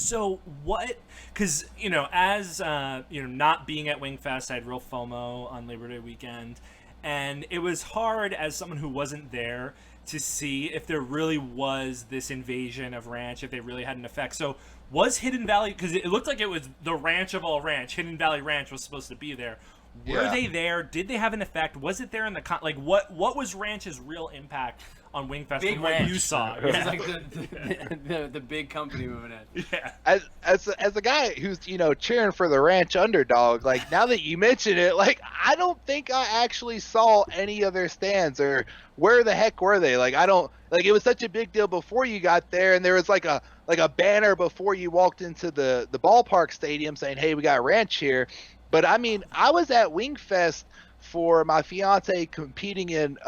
So what? Because as not being at Wingfest, I had real FOMO on Labor Day weekend, and it was hard as someone who wasn't there to see if there really was this invasion of ranch, if they really had an effect. So was Hidden Valley, because it looked like it was the ranch of all ranch, Hidden Valley Ranch was supposed to be there. Were they there? Did they have an effect? Was it there in the what was Ranch's real impact on Wingfest big from ranch. what you saw? It was like the big company moving in. Yeah. As a guy who's cheering for the Ranch underdog, like now that you mention it, like I don't think I actually saw any of their stands, or where the heck were they? Like I don't like, it was such a big deal before you got there, and there was like a banner before you walked into the ballpark stadium saying, "Hey, we got Ranch here." But I mean, I was at Wingfest for my fiance competing in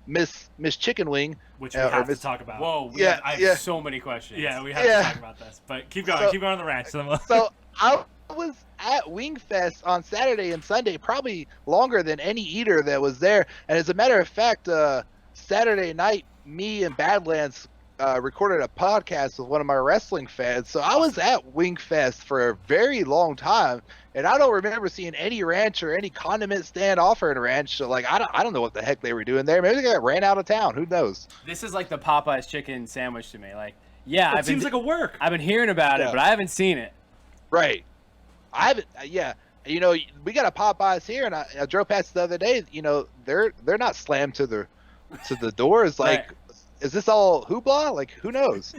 Miss Chicken Wing, which we have to talk about. Whoa, I have so many questions. Yeah, we have to talk about this. But keep going on the ranch. So I was at Wingfest on Saturday and Sunday, probably longer than any eater that was there. And as a matter of fact, Saturday night, me and Badlands recorded a podcast with one of my wrestling fans. So I was at Wingfest for a very long time, and I don't remember seeing any ranch or any condiment stand offering ranch. So like, I don't know what the heck they were doing there. Maybe they got ran out of town. Who knows? This is like the Popeye's chicken sandwich to me. Like, yeah, it seems like a work. I've been hearing about it, but I haven't seen it. Right. I haven't. Yeah. We got a Popeyes here, and I drove past the other day. They're not slammed to the doors. Like, right. Is this all hoopla? Like, who knows?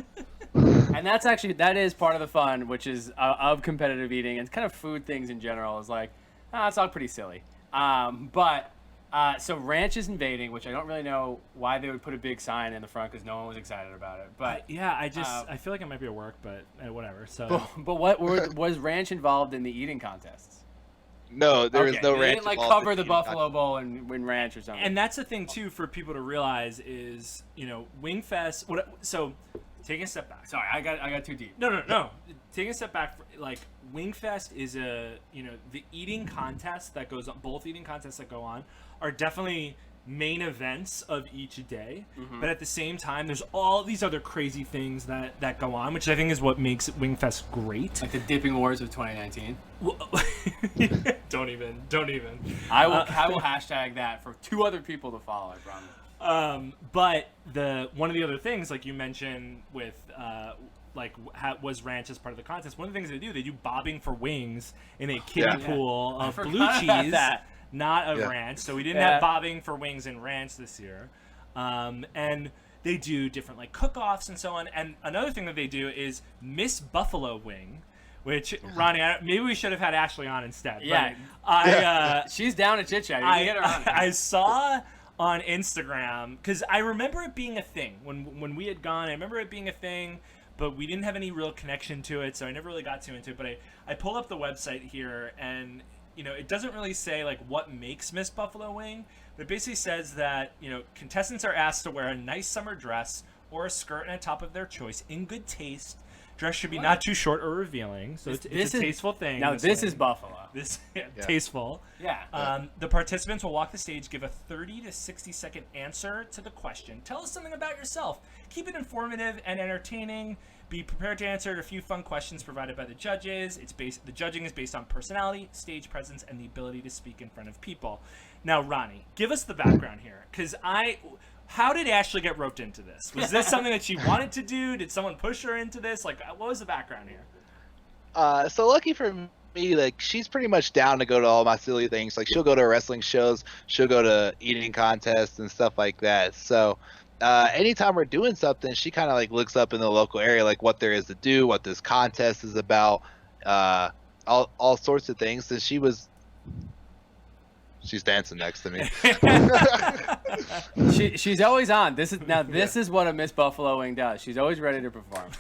And that is part of the fun, which is of competitive eating and kind of food things in general. Is like, it's all pretty silly. So Ranch is invading, which I don't really know why they would put a big sign in the front because no one was excited about it. But I feel like it might be a work, but whatever. So, but was Ranch involved in the eating contests? No, there was no Ranch. Ranch. They didn't cover the Buffalo Bowl and win Ranch or something. And that's the thing too for people to realize is Wingfest. So taking a step back. Sorry, I got too deep. No. Taking a step back, like Wingfest is the eating contest that goes on. Both eating contests that go on are definitely main events of each day. Mm-hmm. But at the same time, there's all these other crazy things that go on, which I think is what makes Wingfest great. Like the Dipping Wars of 2019. Well, don't even. I will hashtag that for 2 other people to follow, I promise. But one of the other things, like you mentioned with was Ranch as part of the contest. One of the things they do bobbing for wings in a kiddie pool of blue cheese, not of ranch. So we didn't have bobbing for wings and ranch this year. And they do different cook-offs and so on. And another thing that they do is Miss Buffalo Wing, which Ronnie, maybe we should have had Ashley on instead. Yeah, she's down to chit chat. I saw on Instagram, because I remember it being a thing when we had gone. I remember it being a thing, but we didn't have any real connection to it, so I never really got too into it. But I pulled up the website here, and it doesn't really say what makes Miss Buffalo Wing, but it basically says that contestants are asked to wear a nice summer dress or a skirt and a top of their choice in good taste. Dress should be not too short or revealing, so it's a tasteful thing. Now this is Buffalo. Tasteful. Yeah. The participants will walk the stage, give a 30 to 60 second answer to the question. Tell us something about yourself. Keep it informative and entertaining. Be prepared to answer a few fun questions provided by the judges. The judging is based on personality, stage presence, and the ability to speak in front of people. Now, Ronnie, give us the background here, because how did Ashley get roped into this? Was this something that she wanted to do? Did someone push her into this? What was the background here? So lucky for me, she's pretty much down to go to all my silly things. She'll go to wrestling shows, she'll go to eating contests and stuff like that. So anytime we're doing something, she kind of looks up in the local area, what there is to do, what this contest is about, all sorts of things. And she's dancing next to me. She's always on. This is what a Miss Buffalo Wing does. She's always ready to perform.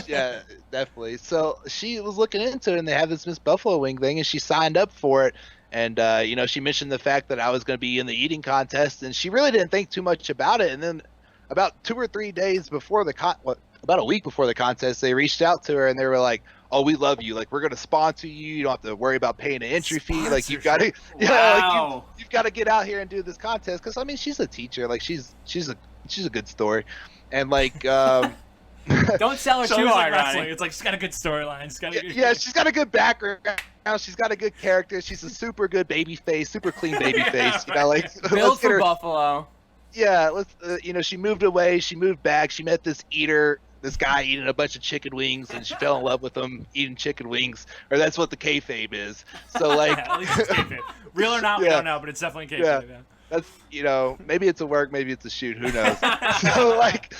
Yeah, definitely. So she was looking into it, and they have this Miss Buffalo Wing thing, and she signed up for it. And she mentioned the fact that I was going to be in the eating contest, and she really didn't think too much about it. And then about 2 or 3 days before about a week before the contest, they reached out to her, and they were like, "Oh, we love you. We're going to sponsor you. You don't have to worry about paying an entry fee. You've got to, you've got to get out here and do this contest." Because she's a teacher. She's a good story, and Don't sell her She too always hard, like wrestling. Ronnie. It's like she's got a good storyline. She's got a good... Yeah, she's got a good background. She's got a good character. She's a super good baby face, super clean baby face. You know, like Built let's get for her. Buffalo. Yeah, let's. She moved away. She moved back. She met this guy eating a bunch of chicken wings, and she fell in love with him eating chicken wings, or that's what the kayfabe is. So like, At least it's kayfabe. Real or not, we Yeah. don't know, but it's definitely kayfabe. Yeah. that's maybe it's a work, maybe it's a shoot, who knows. So like,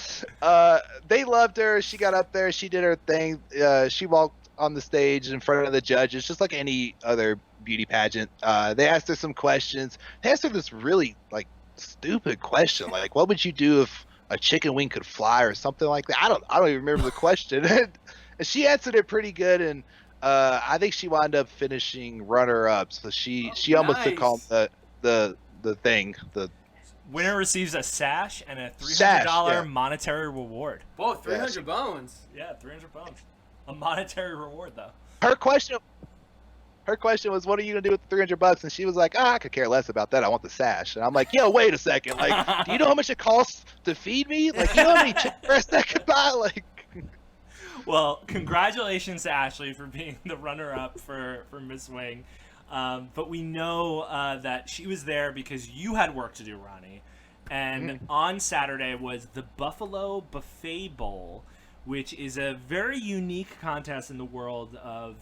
they loved her. She got up there. She did her thing. She walked on the stage in front of the judges, just like any other beauty pageant. They asked her some questions. They asked her this really like stupid question, like, what would you do if a chicken wing could fly, or something like that? I don't even remember the question. And she answered it pretty good, and I think she wound up finishing runner up. So she almost took home the thing. The Winner receives a sash and a $300 Sash, yeah. monetary reward. Whoa, 300 bones. Yeah, 300 bones. A monetary reward, though. her question was, what are you gonna do with the $300? And she was like, I could care less about that. I want the sash. And I'm like, yo, wait a second. Like, do you know how much it costs to feed me? Like, you know how many chicken breasts that could buy? Like, Well, congratulations to Ashley for being the runner-up for Miss Wing. But we know that she was there because you had work to do, Ronnie. And on Saturday was the Buffalo Buffet Bowl, which is a very unique contest in the world of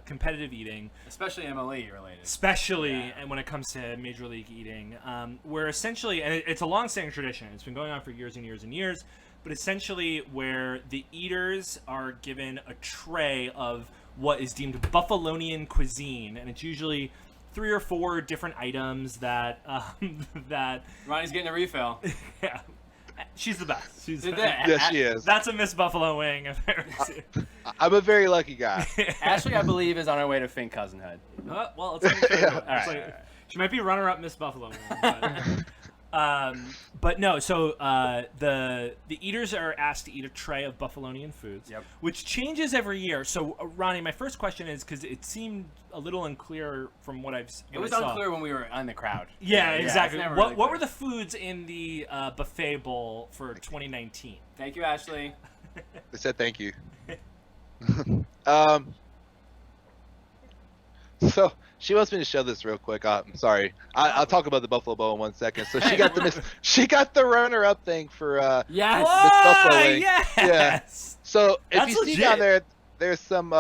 competitive eating. Especially MLE related. Especially and when it comes to Major League eating, where essentially, and it's a long-standing tradition, it's been going on for years and years and years, but essentially where the eaters are given a tray of what is deemed Buffalonian cuisine, and it's usually 3 or 4 different items that Ronnie's getting a refill. yeah, she's the best. She's the Did best. they? yes, she is. That's a Miss Buffalo Wing I've ever seen. I'm a very lucky guy. Ashley, I believe, is on her way to Fink cousinhood. Well, it's only fair. All right, It's like- all right. She might be runner-up Miss Buffalo Wing. But no, so the eaters are asked to eat a tray of Buffalonian foods, Yep. which changes every year. So Ronnie, my first question is, because it seemed a little unclear from what I've It what was I saw. unclear when we were in the crowd. Yeah, it's exactly. never What really what clear. were the foods in the buffet bowl for 2019? Thank you, Ashley. They said thank you. So she wants me to show this real quick. I'm sorry. I'll talk about the Buffalo Bowl in 1 second. So she got she got the runner-up thing for Yes. Miss Buffalo Wing. Yes. Yeah. So if That's you see legit. down there, there's some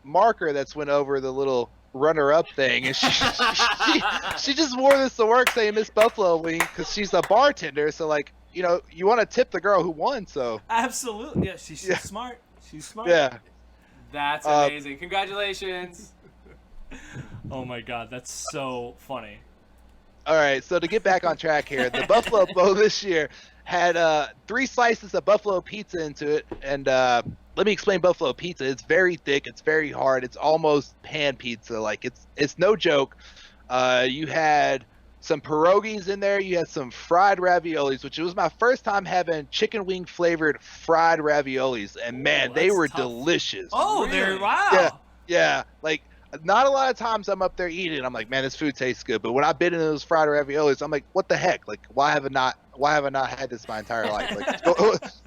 marker that's went over the little runner-up thing, and she just wore this to work saying Miss Buffalo Wing because she's a bartender. So like, you want to tip the girl who won. So Absolutely. Yeah, she's Yeah. smart. She's smart. yeah. That's amazing. Congratulations. Oh my God, that's so funny. All right, so to get back on track here, the Buffalo Bowl this year had 3 slices of buffalo pizza into it, and let me explain buffalo pizza. It's very thick, it's very hard, it's almost pan pizza. Like it's no joke. You had some pierogies in there, you had some fried raviolis, which was my first time having chicken wing flavored fried raviolis, and man, they that's were tough. delicious. Oh, Really? there! Wow. Yeah, like not a lot of times I'm up there eating, I'm like, man, this food tastes good. But when I bit into those fried raviolis, I'm like, what the heck? Like, why have I not had this my entire life?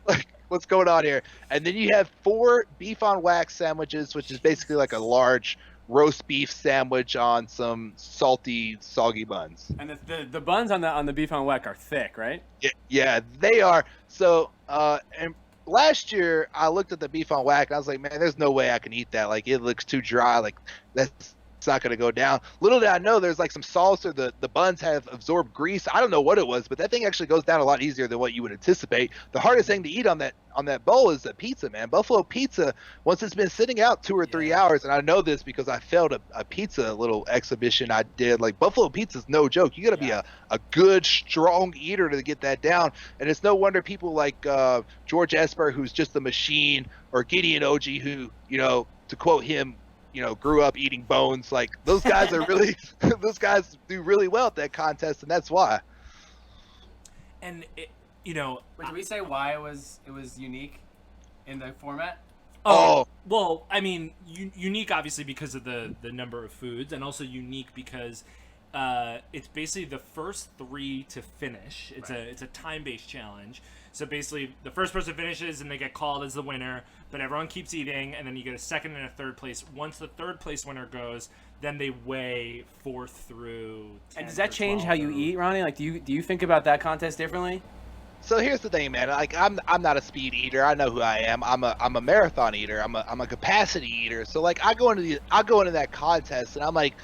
Like, what's going on here? And then you have 4 beef on wax sandwiches, which is basically like a large roast beef sandwich on some salty, soggy buns. And the buns on the beef on weck are thick, right? Yeah, they are. So, and last year I looked at the beef on whack and I was like, man, there's no way I can eat that. Like, it looks too dry. Like, that's not going to go down. Little did I know there's like some sauce, or the buns have absorbed grease. I don't know what it was, but that thing actually goes down a lot easier than what you would anticipate. The hardest thing to eat on that bowl is the pizza, man. Buffalo pizza, once it's been sitting out 2 or 3 hours, and I know this because I failed a pizza little exhibition I did. Like, buffalo pizza's no joke. You got to be a good, strong eater to get that down. And it's no wonder people like George Esper, who's just a machine, or Gideon Oji, who, to quote him, grew up eating bones. Like, those guys are really, those guys do really well at that contest, and that's why. And Wait, did we say why it was unique in the format? Oh. Well, I mean, unique obviously because of the number of foods, and also unique because it's basically the first 3 to finish. It's a time-based challenge. So basically, the first person finishes and they get called as the winner, but everyone keeps eating, and then you get a second and a third place. Once the third place winner goes, then they weigh 4th through 10th. And does that change 12th how you eat, Ronnie? Like, do you think about that contest differently? So here's the thing, man. Like I'm not a speed eater. I know who I am. I'm a marathon eater. I'm a capacity eater. So like I go into that contest and I'm like,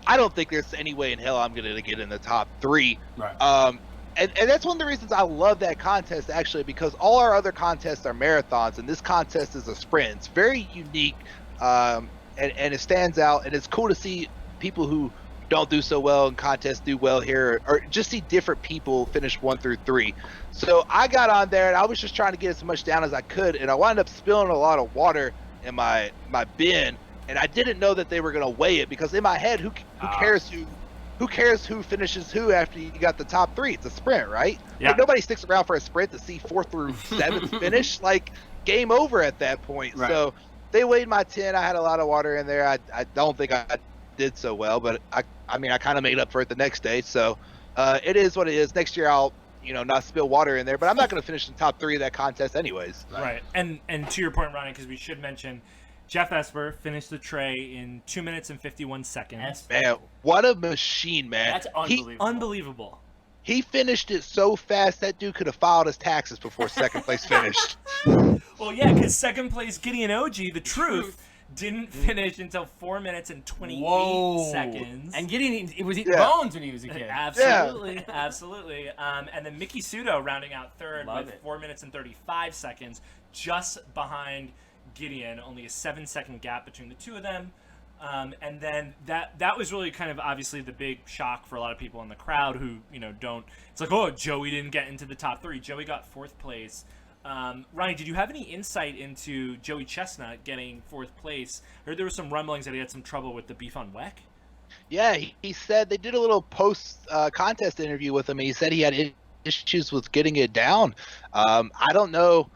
I don't think there's any way in hell I'm gonna get in the top 3. Right. And that's one of the reasons I love that contest actually, because all our other contests are marathons and this contest is a sprint. It's very unique, and it stands out, and it's cool to see people who don't do so well in contests do well here, or just see different people finish 1 through 3. So I got on there and I was just trying to get as much down as I could, and I wound up spilling a lot of water in my bin, and I didn't know that they were gonna weigh it, because in my head, who cares who finishes who after you got the top 3? It's a sprint, right? Yeah. Like, nobody sticks around for a sprint to see 4th through 7th finish. Like, game over at that point. Right. So they weighed my tin. I had a lot of water in there. I don't think I did so well, but I mean I kind of made up for it the next day. So it is what it is. Next year I'll not spill water in there, but I'm not going to finish in the top 3 of that contest anyways. Right. And to your point, Ronnie, because we should mention, Jeff Esper finished the tray in 2 minutes and 51 seconds. Man, what a machine, man. That's unbelievable. Unbelievable. He finished it so fast that dude could have filed his taxes before second place finished. Well, yeah, because second place Gideon OG, the truth, didn't finish until 4 minutes and 28 seconds. And Gideon, was eating bones when he was a kid. Absolutely, absolutely. And then Mickey Sudo rounding out third with 4 minutes and 35 seconds, just behind Gideon. Only a 7-second gap between the two of them. And then that was really kind of obviously the big shock for a lot of people in the crowd who don't. It's like, oh, Joey didn't get into the top 3. Joey got 4th place. Ronnie, did you have any insight into Joey Chestnut getting 4th place? I heard there were some rumblings that he had some trouble with the beef on Weck. Yeah, he said they did a little post contest interview with him. He said he had issues with getting it down. I don't know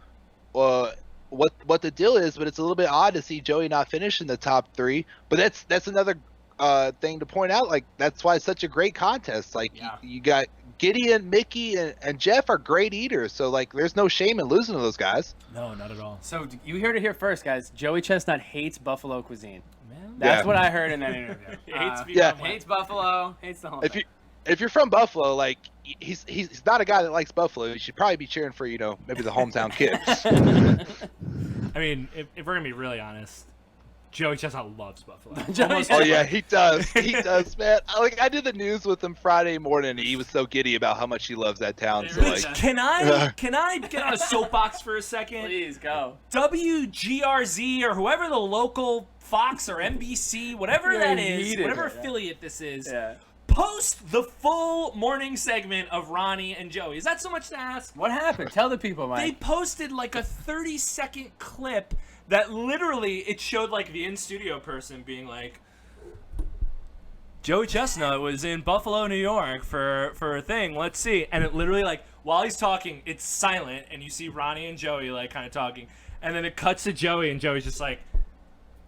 what the deal is, but it's a little bit odd to see Joey not finish in the top 3. But that's another thing to point out. Like, that's why it's such a great contest. Like, you got Gideon, Mickey, and Jeff are great eaters, so like there's no shame in losing to those guys. No, not at all. So you heard it here first, guys. Joey Chestnut hates buffalo cuisine. Man. That's what I heard in that interview. Hates buffalo, hates the whole thing. If you're from Buffalo, like he's not a guy that likes Buffalo. You should probably be cheering for maybe the hometown kids. I mean, if we're gonna be really honest, Joey Chestnut loves Buffalo. Oh yeah, he does. He does, man. I did the news with him Friday morning, and he was so giddy about how much he loves that town. So like, can I get on a soapbox for a second? Please go. WGRZ or whoever the local Fox or NBC, whatever that is, whatever affiliate this is. Yeah. Post the full morning segment of Ronnie and Joey. Is that so much to ask? What happened? Tell the people, Mike. They posted like a 30-second clip that literally it showed like the in-studio person being like, Joey Chestnut was in Buffalo, New York for a thing. Let's see. And it literally, like, while he's talking, it's silent, and you see Ronnie and Joey like kind of talking, and then it cuts to Joey, and Joey's just like,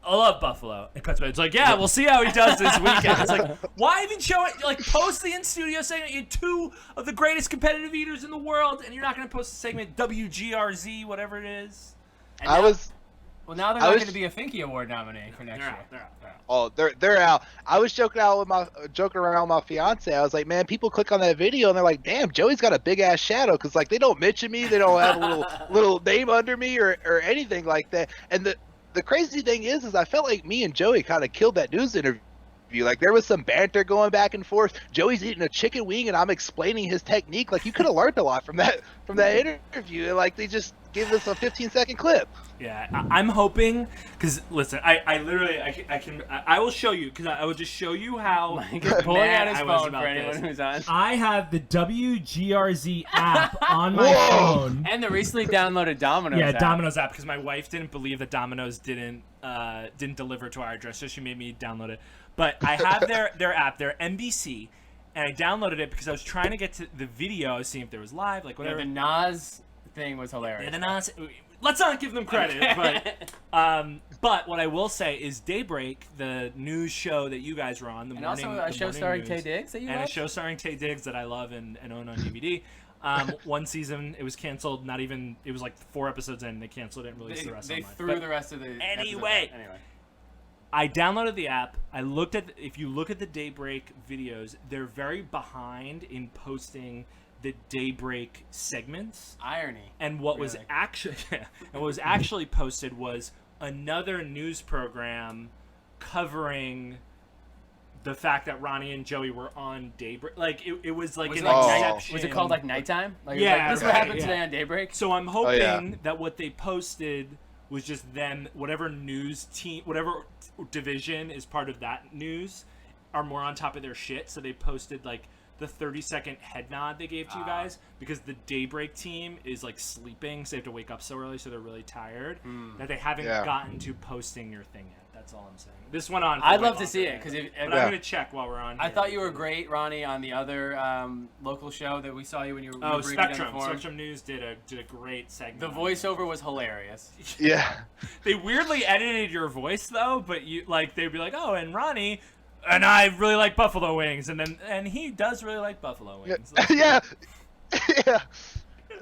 I love Buffalo. It cuts back. It's like, yeah, we'll see how he does this weekend. It's like, why even show it? Like, post the in-studio segment. You had 2 of the greatest competitive eaters in the world, and you're not going to post the segment WGRZ, what it is. And well, now they're not going to be a Finky Award nominee for next year. They're out. Oh, they're out. I was joking around with my fiance. I was like, man, people click on that video and they're like, damn, Joey's got a big ass shadow, because like they don't mention me, they don't have a little name under me or anything like that. And the crazy thing is I felt like me and Joey kind of killed that news interview. Like, there was some banter going back and forth. Joey's eating a chicken wing and I'm explaining his technique. Like, you could have learned a lot from that interview. And like, they just give us a 15-second clip. Yeah, I'm hoping, because listen, I will show you, because I will just show you how Mike is pulling out his I was phone about for anyone this. who's on. I have the WGRZ app on my phone. And the recently downloaded Domino's app. Domino's app, because my wife didn't believe that Domino's didn't deliver to our address, so she made me download it. But I have their app, their NBC, and I downloaded it because I was trying to get to the video, seeing if there was live, like whatever. Yeah, the Nas thing was hilarious. Yeah, the Nas. let's not give them credit. But what I will say is Daybreak, the news show that you guys were on, the And morning, also a the show morning starring news, Tay Diggs that you and love? a show starring Tay Diggs that I love and own on DVD. One season, it was canceled. Not even, it was like 4 episodes in, and they canceled it and released the rest They online. threw But the rest of the anyway. episodes out. Anyway. I downloaded the app. I looked at, if you look at the Daybreak videos, they're very behind in posting the Daybreak segments. Irony. And what was actually posted was another news program covering the fact that Ronnie and Joey were on Daybreak. Like it was like Was an it like exception. Was it called like Nighttime? Like, Yeah, this is right, what happened yeah. today on Daybreak. So I'm hoping yeah. that what they posted was just them, whatever news team, whatever division is part of that news, are more on top of their shit. So they posted like the 30-second head nod they gave to you guys, because the Daybreak team is like sleeping, so they have to wake up so early, so they're really tired that they haven't gotten to posting your thing yet. That's all I'm saying. This went on. I'd love to see it, because but I'm gonna check while we're on. I here. thought you were great, Ronnie, on the other local show that we saw you when you were breaking down the Spectrum. forum. Spectrum News did a great segment. The voiceover was hilarious. Yeah. They weirdly edited your voice though, but you like they'd be like, "Oh, and Ronnie, and I really like buffalo wings," and he does really like buffalo wings. Yeah. Yeah.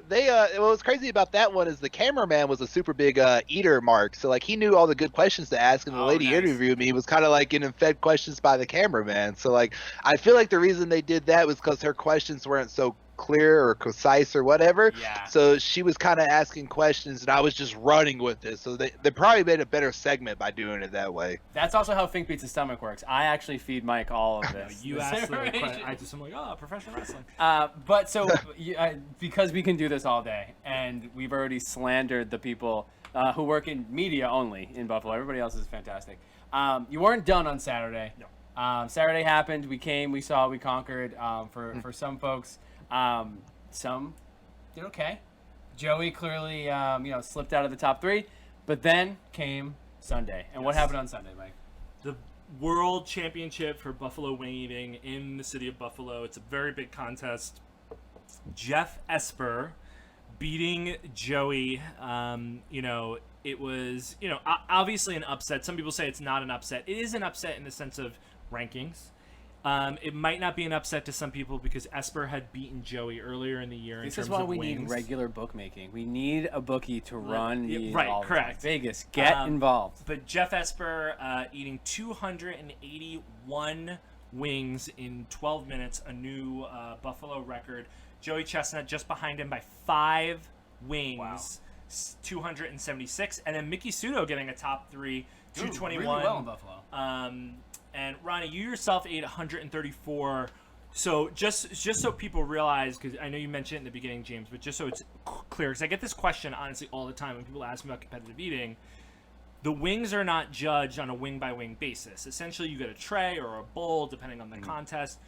They what was crazy about that one is the cameraman was a super big eater, Mark. So like he knew all the good questions to ask, and the lady interviewed me was kind of like getting fed questions by the cameraman. So like I feel like the reason they did that was because her questions weren't so clear or concise or whatever. Yeah. So she was kind of asking questions, and I was just running with it. So they probably made a better segment by doing it that way. That's also how Fink Beats the Stomach works. I actually feed Mike all of this. You asked the question. I just am like, "Oh, professional wrestling." But so, because we can do this all day, and we've already slandered the people who work in media only in Buffalo. Everybody else is fantastic. You weren't done on Saturday. No. Saturday happened. We came. We saw. We conquered. For some folks, some did okay. Joey clearly, slipped out of the top 3, but then came Sunday. And what happened on Sunday, Mike? The World Championship for Buffalo Wing Eating in the city of Buffalo. It's a very big contest. Jeff Esper beating Joey. It was, obviously an upset. Some people say it's not an upset. It is an upset in the sense of rankings. It might not be an upset to some people because Esper had beaten Joey earlier in the year in terms of wings. This is why we need regular bookmaking. We need a bookie to run these all the correct. time. Vegas, get involved. But Jeff Esper eating 281 wings in 12 minutes, a new Buffalo record. Joey Chestnut just behind him by 5 wings, 276. And then Mickey Sudo getting a top 3, 221. Really well in Buffalo. And Ronnie, you yourself ate 134. So just so people realize, because I know you mentioned it in the beginning, James, but just so it's clear, because I get this question honestly all the time when people ask me about competitive eating. The wings are not judged on a wing-by-wing basis. Essentially, you get a tray or a bowl, depending on the contest.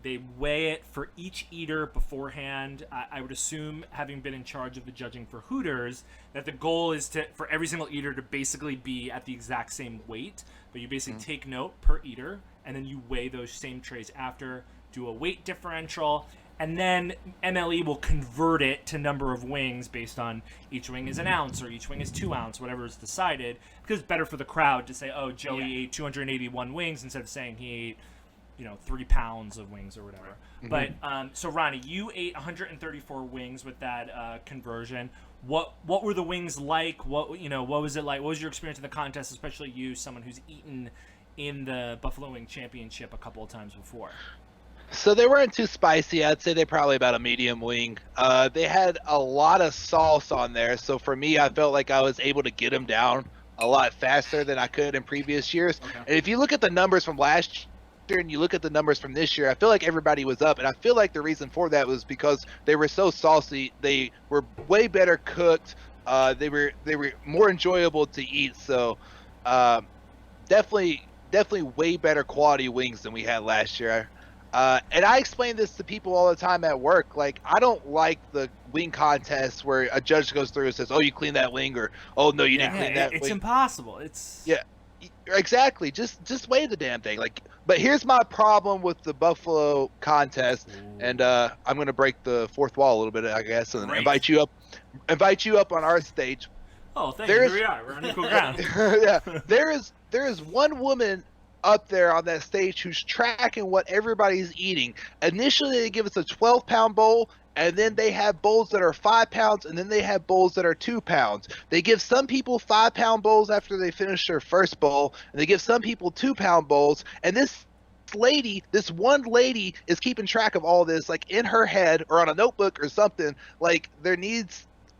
They weigh it for each eater beforehand. I would assume, having been in charge of the judging for Hooters, that the goal is for every single eater to basically be at the exact same weight. But you basically take note per eater, and then you weigh those same trays after, do a weight differential, and then MLE will convert it to number of wings based on each wing is an ounce or each wing is 2 ounce, whatever is decided. Because it's better for the crowd to say, oh, Joey ate 281 wings instead of saying he ate 3 pounds of wings or whatever. But so Ronnie, you ate 134 wings with that conversion. What were the wings like? What was it like? What was your experience in the contest, especially you, someone who's eaten in the Buffalo Wing Championship a couple of times before? So they weren't too spicy. I'd say they're probably about a medium wing. They had a lot of sauce on there, so for me, I felt like I was able to get them down a lot faster than I could in previous years. Okay. And if you look at the numbers from last year and you look at the numbers from this year, I feel like everybody was up, and I feel like the reason for that was because they were so saucy. They were way better cooked. They were more enjoyable to eat. So definitely way better quality wings than we had last year. And I explain this to people all the time at work. Like, I don't like the wing contests where a judge goes through and says, "Oh, you cleaned that wing," or "Oh, no, you didn't clean that wing." It's impossible. Yeah, exactly. Just weigh the damn thing. Like, but here's my problem with the Buffalo contest, and I'm gonna break the fourth wall a little bit, I guess, and invite you up on our stage. Oh, thank you. Here we are. We're on equal ground. Yeah, there is one woman up there on that stage who's tracking what everybody's eating. Initially, they give us a 12-pound bowl, and then they have bowls that are 5 pounds, and then they have bowls that are 2 pounds. They give some people 5-pound bowls after they finish their first bowl, and they give some people 2-pound bowls. And this one lady is keeping track of all this, like in her head or on a notebook or something. Like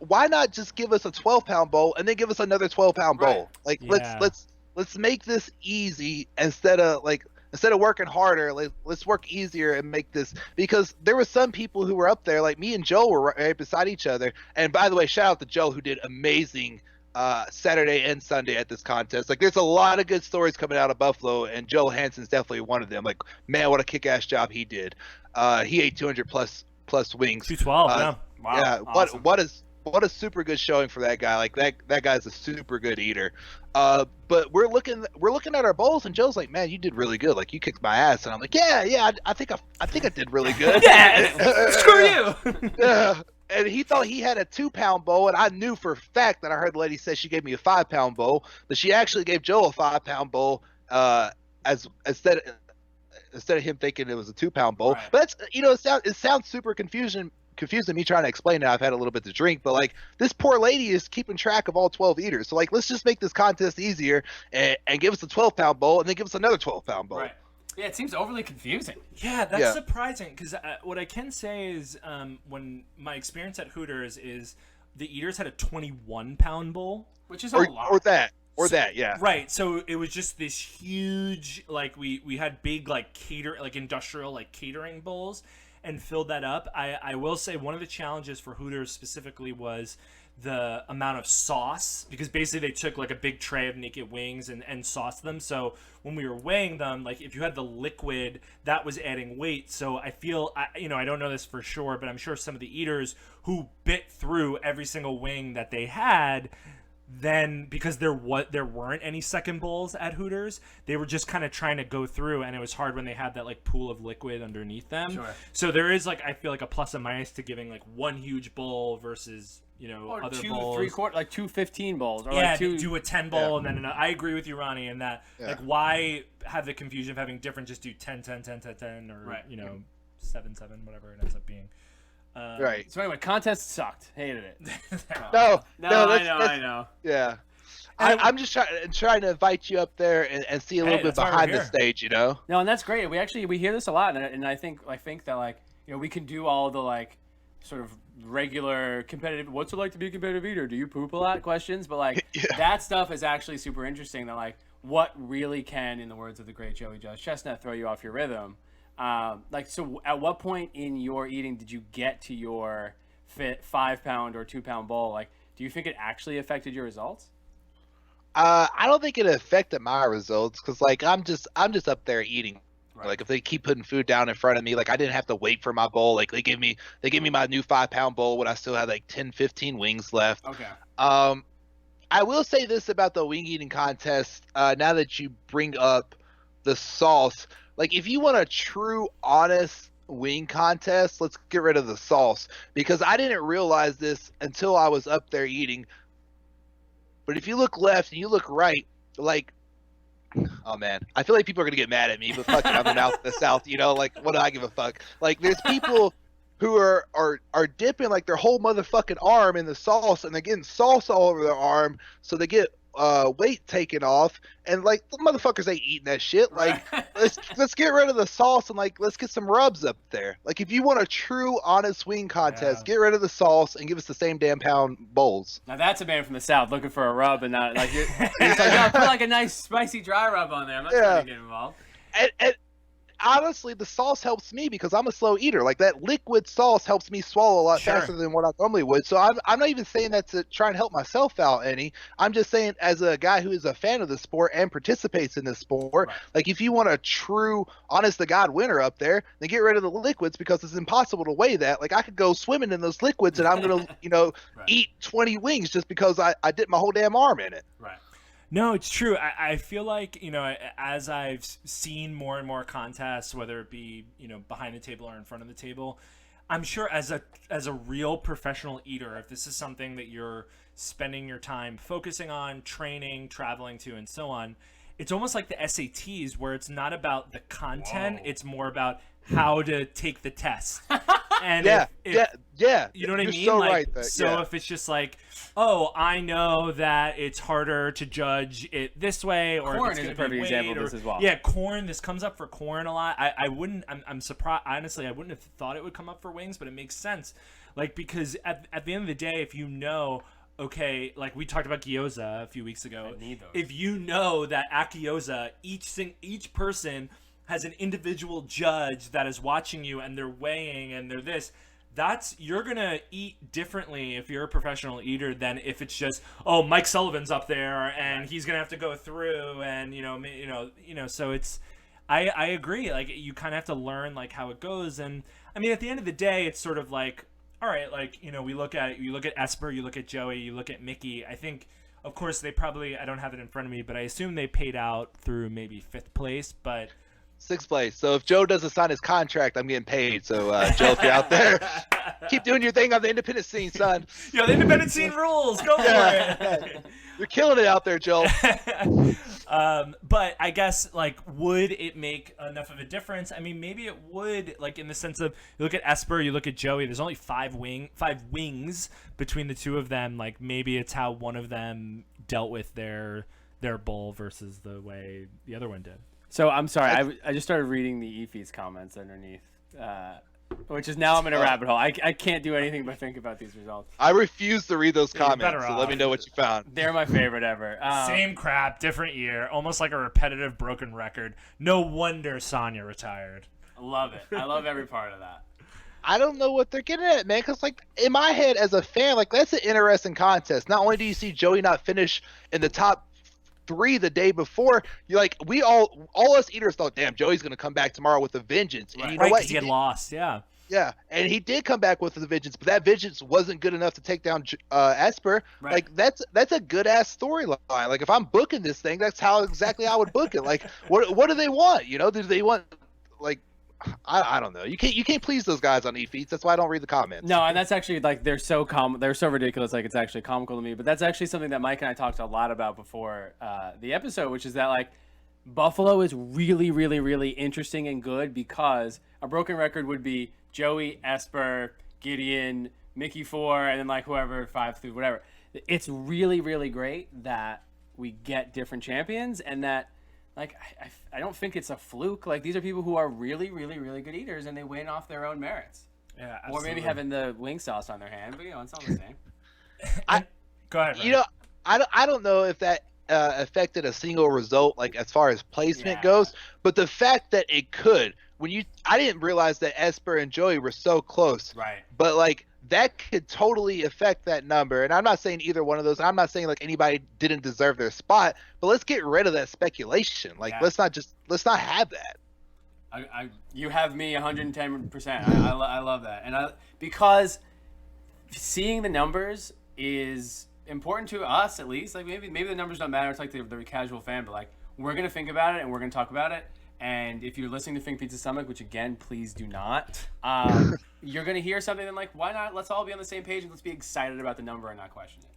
why not just give us a 12-pound bowl and then give us another 12-pound bowl? Like let's make this easy instead of working harder. Let's work easier and make this, because there were some people who were up there, like me and Joe were right beside each other. And by the way, shout out to Joe, who did amazing Saturday and Sunday at this contest. Like, there's a lot of good stories coming out of Buffalo, and Joe Hansen's definitely one of them. Like, man, what a kick-ass job he did. He ate 200 plus wings. 212. Yeah. Wow. Yeah. Awesome. What a super good showing for that guy. Like, that guy's a super good eater. But we're looking at our bowls, and Joe's like, man, you did really good. Like, you kicked my ass. And I'm like, yeah, I think I did really good. Yeah. Screw you. Yeah. And he thought he had a 2-pound bowl, and I knew for a fact that I heard the lady say she gave me a 5-pound bowl, that she actually gave Joe a 5-pound bowl, as instead of him thinking it was a 2-pound bowl. Right. But that's, it sounds super confusing me trying to explain it. I've had a little bit to drink, but like, this poor lady is keeping track of all 12 eaters. So like, let's just make this contest easier and give us a 12-pound bowl, and then give us another 12-pound bowl. Right. Yeah, it seems overly confusing. Yeah, that's surprising, because what I can say is, when my experience at Hooters is, the eaters had a 21-pound bowl, Which is a lot. Or that, yeah. Right. So it was just this huge, like, we had big, like, industrial, like, catering bowls, and filled that up. I will say one of the challenges for Hooters specifically was the amount of sauce, because basically they took like a big tray of naked wings and sauced them. So when we were weighing them, like, if you had the liquid, that was adding weight. So I feel, I don't know this for sure, but I'm sure some of the eaters who bit through every single wing that they had, then, because there weren't any second bowls at Hooters, they were just kind of trying to go through, and it was hard when they had that like pool of liquid underneath them. Sure. So there is, like, I feel like a plus and minus to giving like one huge bowl versus Or other two, bowls. 3/4, like 2 15 bowls. Or Yeah, like two, do a 10 bowl and then another. I agree with you, Ronnie, in that, like, why have the confusion of having different, just do 10, 10, 10, 10, 10, or 7, 7, whatever it ends up being. Right. So anyway, contest sucked. Hated it. No, I know. Yeah. I'm just trying to invite you up there and see a little bit that's why we're behind the here. stage, you know? No, and that's great. We hear this a lot, and I think that, like, we can do all the, like, sort of regular competitive, what's it like to be a competitive eater? Do you poop a lot? Questions, but like that stuff is actually super interesting. That, like, what really can, in the words of the great Joey Josh Chestnut, throw you off your rhythm. Like, so at what point in your eating did you get to your 5-pound or 2-pound bowl? Like, do you think it actually affected your results? I don't think it affected my results, because like, I'm just up there eating. Right. Like, if they keep putting food down in front of me, like, I didn't have to wait for my bowl. Like, they gave me my new 5-pound bowl when I still had like 10, 15 wings left. Okay. I will say this about the wing eating contest. Now that you bring up the sauce, like, if you want a true, honest wing contest, let's get rid of the sauce, because I didn't realize this until I was up there eating. But if you look left and you look right, like, oh man, I feel like people are gonna get mad at me, but fuck it, I'm in the South, like, what do I give a fuck? Like, there's people who are dipping like their whole motherfucking arm in the sauce, and they're getting sauce all over their arm, so they get weight taken off, and like, the motherfuckers ain't eating that shit. Like, let's get rid of the sauce, and like, let's get some rubs up there. Like, if you want a true, honest wing contest, get rid of the sauce and give us the same damn pound bowls. Now that's a man from the South looking for a rub, and not like you're just like, no, put like a nice spicy dry rub on there. I'm not trying to get involved. And honestly, the sauce helps me because I'm a slow eater. Like, that liquid sauce helps me swallow a lot faster than what I normally would. So I'm not even saying that to try and help myself out any. I'm just saying, as a guy who is a fan of the sport and participates in this sport, like, if you want a true, honest to God winner up there, then get rid of the liquids, because it's impossible to weigh that. Like, I could go swimming in those liquids and I'm going to, eat 20 wings just because I dipped my whole damn arm in it. Right. No, it's true. I feel like, as I've seen more and more contests, whether it be, behind the table or in front of the table, I'm sure as a real professional eater, if this is something that you're spending your time focusing on, training, traveling to, and so on, it's almost like the SATs where it's not about the content, it's more about how to take the test. And Yeah, if, yeah. you know what I You're mean? so Like, right there, so yeah. if it's just like, oh, I know that it's harder to judge it this way, or Corn if it's is gonna a perfect be example weight, of this as well. Yeah, corn. This comes up for corn a lot. I wouldn't. I'm surprised. Honestly, I wouldn't have thought it would come up for wings, but it makes sense. Like, because at the end of the day, if you know, okay, like we talked about gyoza a few weeks ago. I need those. If you know that at gyoza, each person has an individual judge that is watching you, and they're weighing, and they're this. You're gonna eat differently if you're a professional eater than if it's just, oh, Mike Sullivan's up there and he's gonna have to go through, and so it's. I agree. Like, you kind of have to learn like how it goes, and I mean, at the end of the day, it's sort of like, all right, like, you look at Esper, you look at Joey, you look at Mickey. I think, of course, they probably, I don't have it in front of me, but I assume they paid out through maybe 5th place, but. 6th place. So if Joe doesn't sign his contract, I'm getting paid. So Joe, if you're out there, keep doing your thing on the independent scene, son. Yo, the independent scene rules. Go for it. You're killing it out there, Joe. But I guess, like, would it make enough of a difference? I mean, maybe it would, like, in the sense of, you look at Esper, you look at Joey, there's only 5 wings between the two of them. Like, maybe it's how one of them dealt with their bull versus the way the other one did. So I'm sorry, I just started reading the eFeeds comments underneath, which is now I'm in a rabbit hole. I can't do anything but think about these results. I refuse to read those Yeah, you're comments, better so let me off. know what you found. They're my favorite ever. Same crap, different year, almost like a repetitive broken record. No wonder Sonya retired. I love it. I love every part of that. I don't know what they're getting at, man, because, like, in my head as a fan, like, that's an interesting contest. Not only do you see Joey not finish in the top 3 the day before, you like, we all us eaters thought, damn, Joey's gonna come back tomorrow with a vengeance. And you know Right, what? because he had lost, yeah. Yeah, and he did come back with a vengeance, but that vengeance wasn't good enough to take down Esper. Right. Like, that's a good ass storyline. Like, if I'm booking this thing, that's how exactly I would book it. Like, what do they want? You know, do they want, like, I don't know. You can't please those guys on eFeeds. That's why I don't read the comments. No, and that's actually, like, they're so ridiculous, like, it's actually comical to me. But that's actually something that Mike and I talked a lot about before the episode, which is that, like, Buffalo is really, really, really interesting and good because a broken record would be Joey, Esper, Gideon, Mickey 4, and then, like, whoever 5 through whatever. It's really, really great that we get different champions, and that, like, I don't think it's a fluke. Like, these are people who are really, really, really good eaters, and they win off their own merits. Yeah, Or maybe having the wing sauce on their hand, but, it's not the same. Go ahead, You know, I don't know if that affected a single result, like, as far as placement Yeah. goes, but the fact that it could, I didn't realize that Esper and Joey were so close. Right. But, like, that could totally affect that number. And I'm not saying either one of those. I'm not saying, like, anybody didn't deserve their spot. But let's get rid of that speculation. Like, Yeah. let's not have that. You have me 110%. I love that. And because seeing the numbers is important to us, at least. Like, maybe the numbers don't matter. It's like the casual fan. But, like, we're going to think about it, and we're going to talk about it. And if you're listening to Fink Pizza Stomach, which, again, please do not, you're going to hear something and, like, why not? Let's all be on the same page and let's be excited about the number and not question it.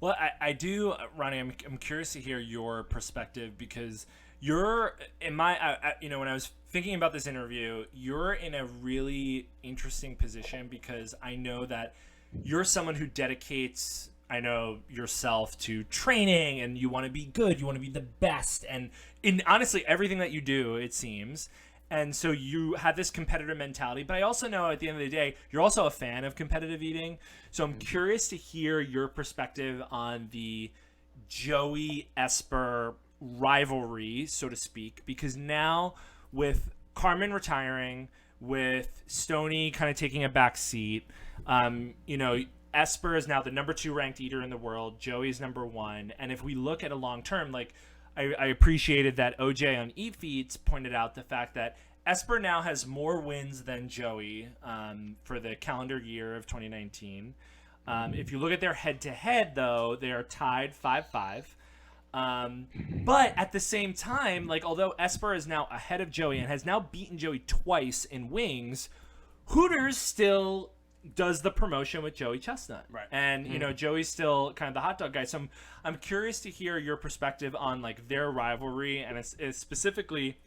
Well, I do, Ronnie. I'm curious to hear your perspective because you're in my, when I was thinking about this interview, you're in a really interesting position because I know that you're someone who dedicates, I know, yourself to training, and you want to be good, you want to be the best, and in honestly everything that you do, it seems. And so you have this competitor mentality, but I also know at the end of the day, you're also a fan of competitive eating. So I'm curious to hear your perspective on the Joey Esper rivalry, so to speak, because now with Carmen retiring, with Stoney kind of taking a back seat, Esper is now the number 2 ranked eater in the world. Joey's number 1. And if we look at a long term, like, I appreciated that OJ on eFeeds pointed out the fact that Esper now has more wins than Joey for the calendar year of 2019. If you look at their head-to-head, though, they are tied 5-5. But at the same time, like, although Esper is now ahead of Joey and has now beaten Joey twice in wings, Hooters still does the promotion with Joey Chestnut, Right. And you know, Joey's still kind of the hot dog guy. So I'm curious to hear your perspective on like their rivalry, and it's specifically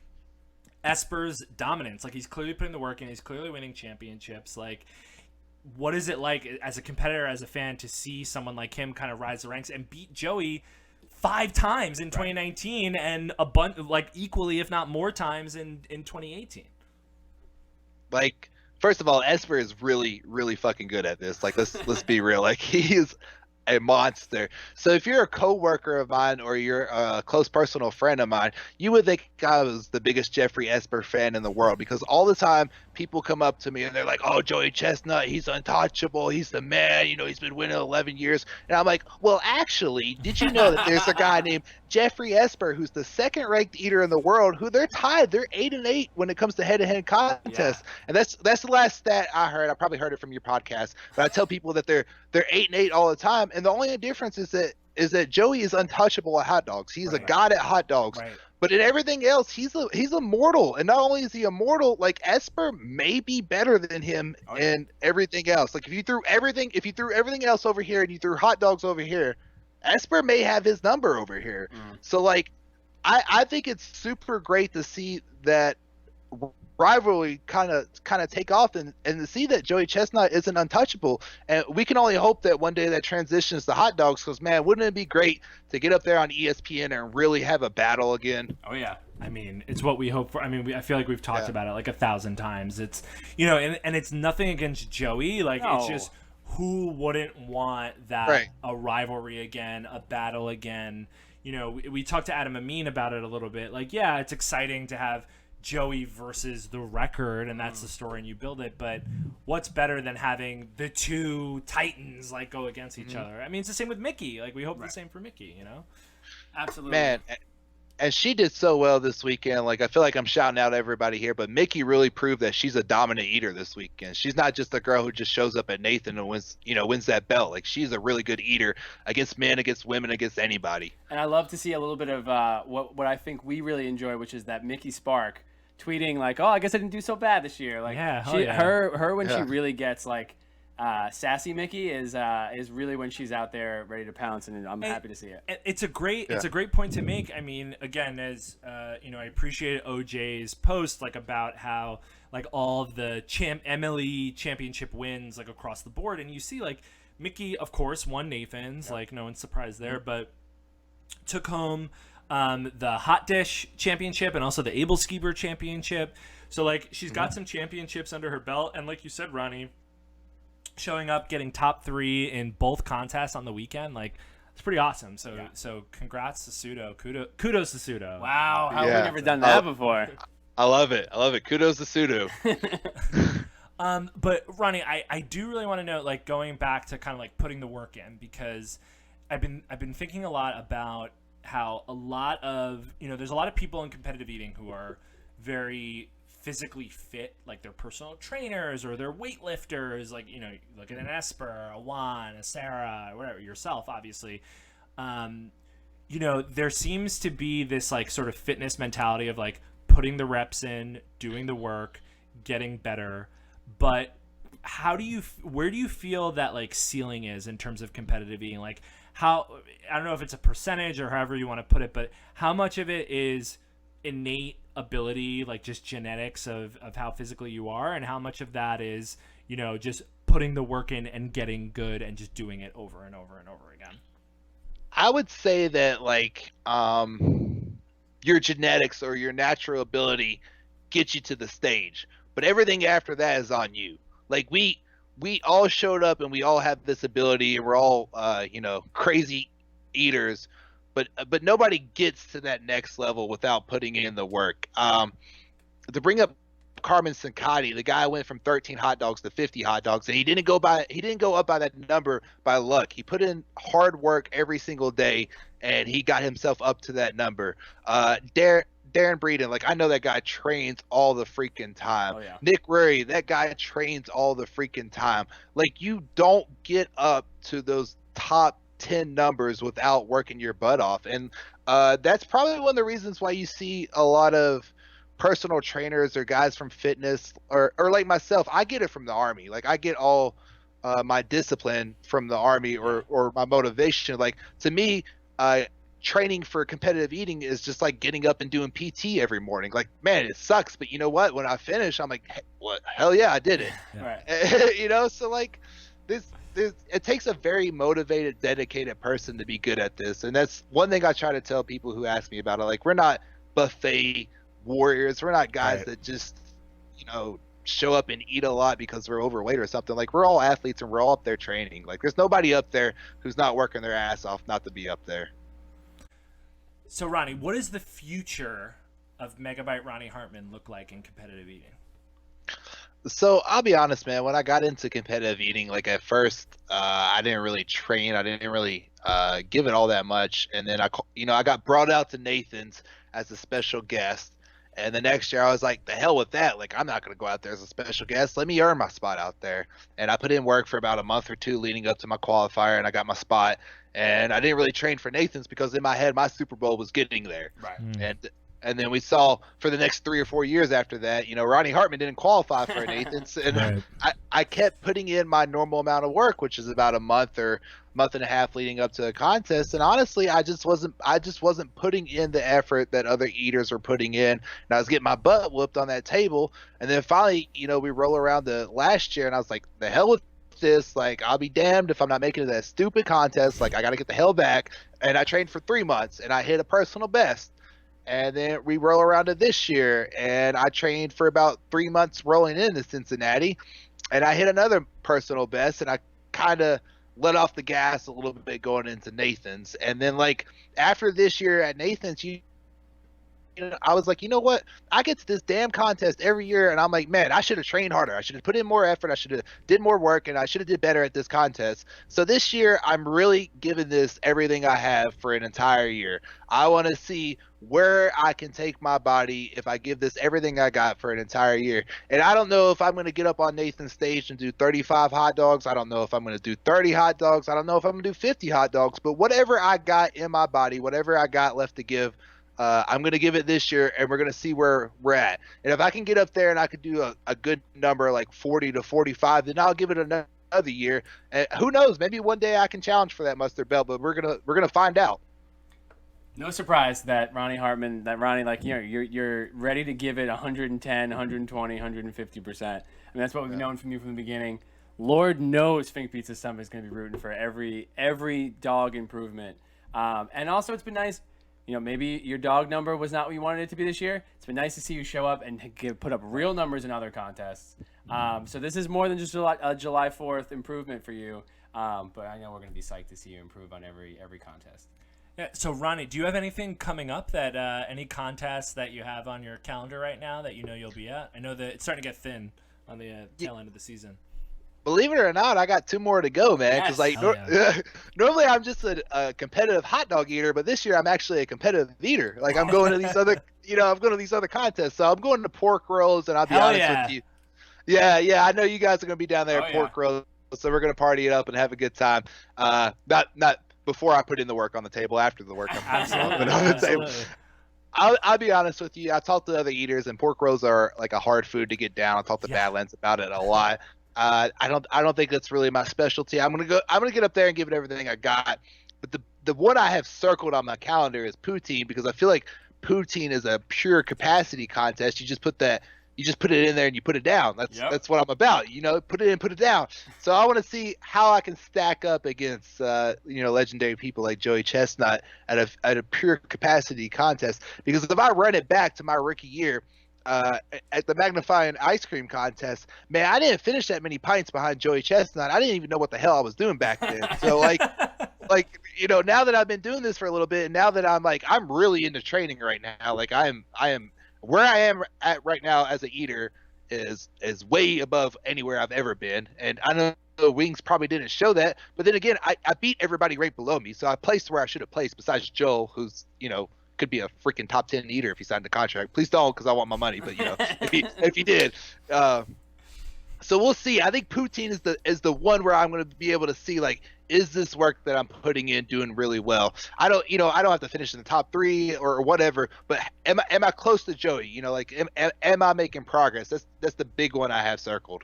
Esper's dominance. Like, he's clearly putting the work in. He's clearly winning championships. Like, what is it like as a competitor, as a fan, to see someone like him kind of rise the ranks and beat Joey 5 times in 2019 and a bunch, like equally, if not more times in 2018? Like, first of all, Esper is really, really fucking good at this. Like, let's be real. Like, he is a monster. So if you're a coworker of mine or you're a close personal friend of mine, you would think I was the biggest Jeffrey Esper fan in the world, because all the time people come up to me and they're like, "Oh, Joey Chestnut, he's untouchable. He's the man. You know, he's been winning 11 years." And I'm like, well, actually, did you know that there's a guy named Jeffrey Esper who's the second-ranked eater in the world, who they're tied. They're 8-8 when it comes to head-to-head contests. And that's the last stat I heard. I probably heard it from your podcast, but I tell people that they're 8-8 all the time. And the only difference is that Joey is untouchable at hot dogs. He's a god at hot dogs. Right. But in everything else, he's immortal. And not only is he immortal, like, Esper may be better than him in everything else. Like, if you threw everything else over here and you threw hot dogs over here, Esper may have his number over here. So, like, I think it's super great to see that rivalry kind of take off, and to see that Joey Chestnut isn't untouchable. And we can only hope that one day that transitions to hot dogs, because, man, wouldn't it be great to get up there on ESPN and really have a battle again? Oh yeah. I mean, it's what we hope for. I mean, I feel like we've talked about it like 1,000 times. It's, you know, and it's nothing against Joey. Like, it's just, who wouldn't want that, a rivalry again, a battle again? You know, we talked to Adam Amin about it a little bit. Like, yeah, it's exciting to have Joey versus the record, and that's the story, and you build it. But what's better than having the two titans like go against each other? I mean, it's the same with Mickey. Like, we hope the same for Mickey. You know, Absolutely, man. And she did so well this weekend. Like, I feel like I'm shouting out everybody here, but Mickey really proved that she's a dominant eater this weekend. She's not just a girl who just shows up at Nathan and wins that belt. Like, she's a really good eater against men, against women, against anybody. And I love to see a little bit of what I think we really enjoy, which is that Mickey Spark tweeting like, "Oh, I guess I didn't do so bad this year." Like, her when she really gets like sassy Mickey is really when she's out there ready to pounce, and I'm happy to see it. It's a great point to make. I mean, again, as you know, I appreciate OJ's post like about how like all of the Emily championship wins like across the board, and you see like Mickey, of course, won Nathan's, like no one's surprised there, but took home the hot dish championship and also the Able Skeeber championship. So like she's got some championships under her belt, and like you said, Ronnie, showing up, getting top 3 in both contests on the weekend, like it's pretty awesome. So congrats to Pseudo. Kudos to Pseudo. Wow, how have we never done that before? I love it. Kudos to Pseudo. But Ronnie, I do really want to know, like, going back to kind of like putting the work in, because I've been thinking a lot about how a lot of, you know, there's a lot of people in competitive eating who are very physically fit, like they're personal trainers or they're weightlifters, like, you know, look at an Esper, a Juan, a Sarah, or whatever, yourself, obviously. You know, there seems to be this like sort of fitness mentality of like putting the reps in, doing the work, getting better. But where do you feel that like ceiling is in terms of competitive eating? Like, how, I don't know if it's a percentage or however you want to put it, but how much of it is innate ability, like just genetics of how physically you are, and how much of that is, you know, just putting the work in and getting good and just doing it over and over and over again? I would say that like your genetics or your natural ability gets you to the stage, but everything after that is on you. Like we all showed up and we all have this ability, and we're all you know, crazy eaters, but nobody gets to that next level without putting in the work. To bring up Carmen Sincati, the guy went from 13 hot dogs to 50 hot dogs, and he didn't go up by that number by luck. He put in hard work every single day, and he got himself up to that number. Darren Breeden, like, I know that guy trains all the freaking time. Oh, yeah. Nick Rury, that guy trains all the freaking time. Like, you don't get up to those top 10 numbers without working your butt off. And that's probably one of the reasons why you see a lot of personal trainers or guys from fitness or like myself, I get it from the Army. Like I get all my discipline from the Army or my motivation. Like to me, training for competitive eating is just like getting up and doing PT every morning. Like, man, it sucks, but you know what? When I finish, I'm like, hey, what? Hell yeah, I did it. Right. You know, so like this, it takes a very motivated, dedicated person to be good at this. And that's one thing I try to tell people who ask me about it. Like, we're not buffet warriors. We're not guys that just, you know, show up and eat a lot because we're overweight or something. Like, we're all athletes and we're all up there training. Like, there's nobody up there who's not working their ass off not to be up there. So, Ronnie, what does the future of Megabyte Ronnie Hartman look like in competitive eating? So I'll be honest, man. When I got into competitive eating, like at first, I didn't really train. I didn't really give it all that much. And then I got brought out to Nathan's as a special guest. And the next year I was like, the hell with that. Like, I'm not going to go out there as a special guest. Let me earn my spot out there. And I put in work for about a month or two leading up to my qualifier, and I got my spot. And I didn't really train for Nathan's because in my head, my Super Bowl was getting there. Right. And then we saw for the next 3 or 4 years after that, you know, Ronnie Hartman didn't qualify for Nathan's. And I kept putting in my normal amount of work, which is about a month or month and a half leading up to a contest. And honestly, I just wasn't putting in the effort that other eaters were putting in. And I was getting my butt whooped on that table. And then finally, you know, we roll around the last year and I was like, the hell with this. Like, I'll be damned if I'm not making it to that stupid contest. Like, I got to get the hell back. And I trained for 3 months and I hit a personal best. And then we roll around to this year, and I trained for about 3 months rolling into Cincinnati, and I hit another personal best, and I kind of let off the gas a little bit going into Nathan's. And then, like, after this year at Nathan's, I was like, you know what? I get to this damn contest every year, and I'm like, man, I should have trained harder. I should have put in more effort. I should have did more work, and I should have did better at this contest. So this year, I'm really giving this everything I have for an entire year. I want to see where I can take my body if I give this everything I got for an entire year. And I don't know if I'm going to get up on Nathan's stage and do 35 hot dogs. I don't know if I'm going to do 30 hot dogs. I don't know if I'm going to do 50 hot dogs. But whatever I got in my body, whatever I got left to give, I'm going to give it this year, and we're going to see where we're at. And if I can get up there and I could do a good number, like 40 to 45, then I'll give it another year. And who knows? Maybe one day I can challenge for that mustard belt, but we're gonna find out. No surprise that Ronnie, like, you know, you're ready to give it 110, 120, 150%. I mean, that's what we've known from you from the beginning. Lord knows Fink Pizza Summit is going to be rooting for every dog improvement. And also, it's been nice. You know, maybe your dog number was not what you wanted it to be this year. It's been nice to see you show up and put up real numbers in other contests. So this is more than just a July 4th improvement for you. But I know we're going to be psyched to see you improve on every contest. Yeah. So, Ronnie, do you have anything coming up that any contests that you have on your calendar right now that you know you'll be at? I know that it's starting to get thin on the tail end of the season. Believe it or not, I got 2 more to go, man. Because normally I'm just a competitive hot dog eater, but this year I'm actually a competitive eater. Like, I'm going to these other contests. So I'm going to pork rolls, and I'll be honest with you. Yeah, I know you guys are going to be down there at pork rolls, so we're going to party it up and have a good time. Not before I put in the work on the table. After the work, I'll be honest with you. I talked to other eaters, and pork rolls are like a hard food to get down. I talked to Badlands about it a lot. I don't think that's really my specialty. I'm gonna get up there and give it everything I got. But the one I have circled on my calendar is poutine, because I feel like poutine is a pure capacity contest. You just put it in there and you put it down. That's what I'm about. You know, put it in, put it down. So I want to see how I can stack up against legendary people like Joey Chestnut at a pure capacity contest. Because if I run it back to my rookie year, at the magnifying ice cream contest, man, I didn't finish that many pints behind Joey Chestnut. I didn't even know what the hell I was doing back then. So like now that I've been doing this for a little bit, and now that I'm really into training right now, like I am where I am at right now as an eater is way above anywhere I've ever been. And I know the wings probably didn't show that, but then again, I beat everybody right below me, so I placed where I should have placed, besides Joel, who's could be a freaking top 10 eater if he signed the contract. Please don't, because I want my money. But if he did, so we'll see. I think poutine is the one where I'm going to be able to see, like, is this work that I'm putting in doing really well? I don't have to finish in the top 3 or whatever, but am I close to Joey? You know, like am I making progress? That's the big one I have circled.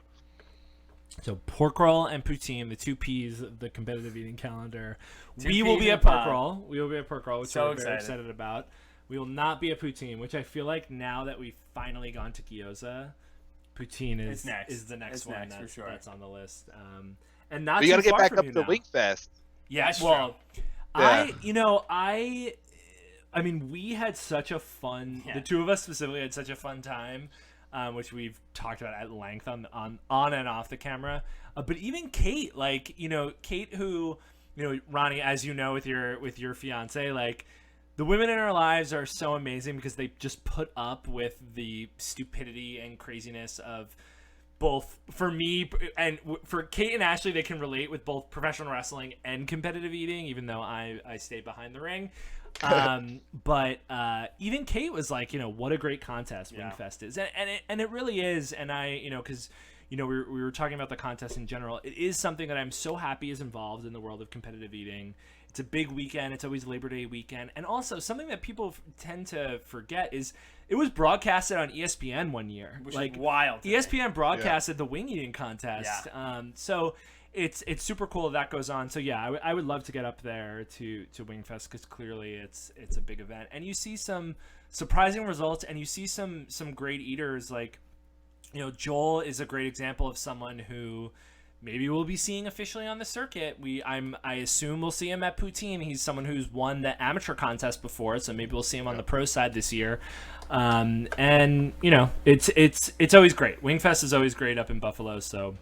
So pork roll and poutine, the 2 P's of the competitive eating calendar. Two We will Ps be in a a pork pod. roll. We will be a pork roll, which So we're very excited. excited about. We will not be a poutine, which I feel like now that we've finally gone to gyoza, poutine It's next. is the next It's one next, for sure. that's on the list. And not We got to too get far back from up you to now. Winkfest. Yeah, That's well, true. I mean, we had such a fun. Yeah. The two of us specifically had such a fun time, which we've talked about at length on and off the camera. But even Kate, like Kate, who Ronnie, as you know, with your fiance, like the women in our lives are so amazing because they just put up with the stupidity and craziness of. Both for me and for Kate and Ashley, they can relate with both professional wrestling and competitive eating, even though I stay behind the ring. But even Kate was like, what a great contest Wingfest is, and it really is. And I, because we were talking about the contest in general. It is something that I'm so happy is involved in the world of competitive eating. It's a big weekend. It's always Labor Day weekend, and also something that people tend to forget is it was broadcasted on ESPN one year, Which like is wild. to me. ESPN broadcasted the wing eating contest. Yeah. So it's super cool that goes on. So yeah, I would love to get up there to Wingfest because clearly it's a big event, and you see some surprising results, and you see some great eaters. Like Joel is a great example of someone who maybe we'll be seeing officially on the circuit. I assume we'll see him at Poutine. He's someone who's won the amateur contest before, so maybe we'll see him on the pro side this year. And it's always great. Wingfest is always great up in Buffalo, so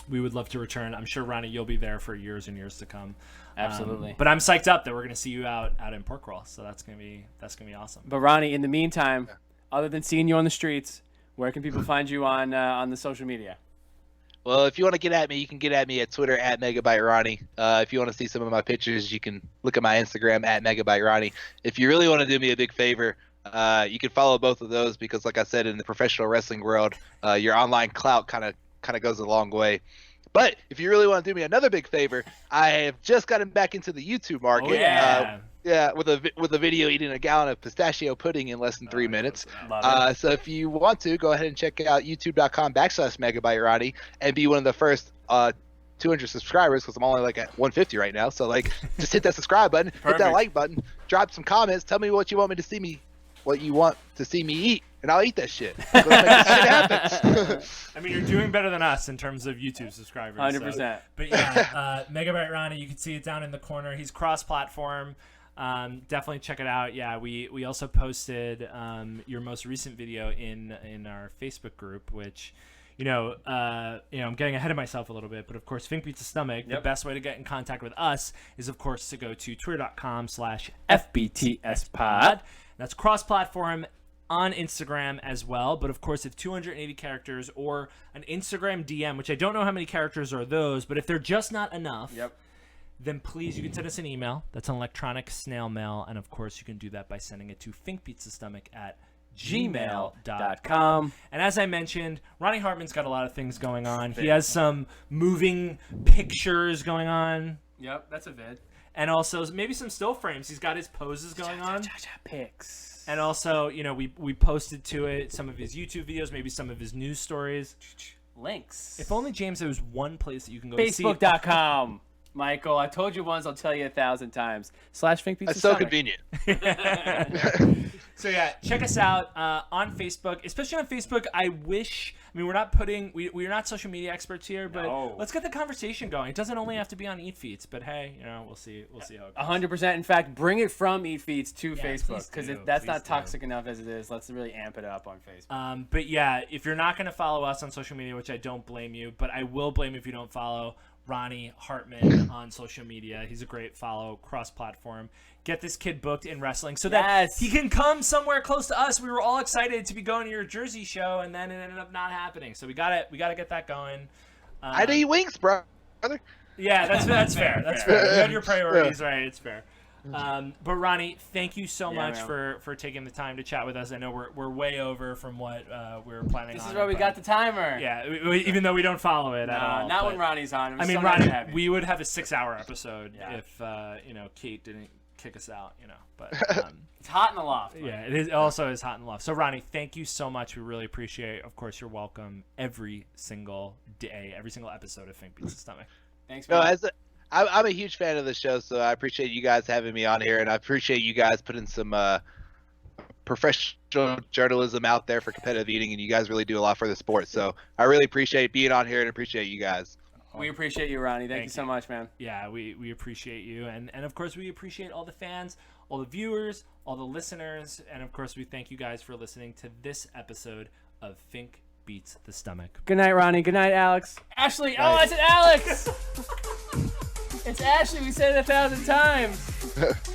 we would love to return. I'm sure Ronnie, you'll be there for years and years to come. Absolutely. But I'm psyched up that we're gonna see you out in Pork Roll, so that's gonna be awesome. But Ronnie, in the meantime, other than seeing you on the streets, where can people find you on the social media? Well, if you want to get at me, you can get at me at Twitter at MegabyteRonnie. If you want to see some of my pictures, you can look at my Instagram at MegabyteRonnie. If you really want to do me a big favor, you can follow both of those because, like I said, in the professional wrestling world, your online clout kind of goes a long way. But if you really want to do me another big favor, I have just gotten back into the YouTube market. Oh, yeah. With a video eating a gallon of pistachio pudding in less than 3 minutes. Love it. So if you want to, go ahead and check out youtube.com/MegabyteRonnie and be one of the first 200 subscribers because I'm only like at 150 right now. So just hit that subscribe button, hit that Perfect. like button, drop some comments, tell me what you want me eat, and I'll eat that shit. Let's make this shit happen. I mean, you're doing better than us in terms of YouTube subscribers. 100%. But yeah, Megabyte Ronnie, you can see it down in the corner. He's cross-platform. Definitely check it out. Yeah, we also posted your most recent video in our Facebook group, which I'm getting ahead of myself a little bit, but of course, Fink Beats the Stomach. Yep. The best way to get in contact with us is, of course, to go to FBTSpod. That's cross-platform on Instagram as well. But of course, if 280 characters or an Instagram DM, which I don't know how many characters are those, but if they're just not enough, then please, you can send us an email. That's an electronic snail mail. And of course, you can do that by sending it to finkbeatsthestomach@gmail.com. And as I mentioned, Ronnie Hartman's got a lot of things going on. He has some moving pictures going on. Yep, that's a vid. And also maybe some still frames. He's got his poses going on. Pics. And also, we posted to it some of his YouTube videos, maybe some of his news stories. Links. If only, James, there was one place that you can go to see. Facebook.com. Michael, I told you once, I'll tell you 1,000 times. /Fink Beats That's the so Stomach. convenient. So yeah, check us out on Facebook, especially on Facebook. We're not social media experts here, but No. let's get the conversation going. It doesn't only have to be on Eat Feeds, but hey, we'll see how it goes. 100%. In fact, bring it from Eat Feeds to Yeah, Facebook please because do, that's please not do. toxic enough as it is. Let's really amp it up on Facebook. But yeah, if you're not going to follow us on social media, which I don't blame you, but I will blame you if you don't follow Ronnie Hartman on social media. He's a great follow, cross-platform. Get this kid booked in wrestling so that Yes. he can come somewhere close to us. We were all excited to be going to your Jersey show, and then it ended up not happening. So we gotta get that going. I'd eat wings, brother. Yeah, that's fair. That's fair. You had your priorities right. It's fair. But Ronnie, thank you so much man. for taking the time to chat with us. I know we're way over from what we were planning on. This is where we got the timer. Yeah, even though we don't follow it at all. Not but, when Ronnie's on. I mean, so Ronnie, happy. we would have a 6-hour episode Yeah. if Kate didn't kick us out. But It's hot in the loft. yeah, it is also is hot and love. So Ronnie, thank you so much. We really appreciate it. Of course, you're welcome every single day, every single episode of Fink Beats the Stomach. Thanks, No, man. I'm a huge fan of the show, so I appreciate you guys having me on here, and I appreciate you guys putting some professional journalism out there for competitive eating, and you guys really do a lot for the sport. So I really appreciate being on here and appreciate you guys. We appreciate you, Ronnie. Thank you so you. much, man. Yeah, we appreciate you, and of course we appreciate all the fans, all the viewers, all the listeners, and of course we thank you guys for listening to this episode of Fink Beats the Stomach. Good night, Ronnie. Good night, Alex. Ashley. Oh, I said Alex. It's Ashley. We said it 1,000 times.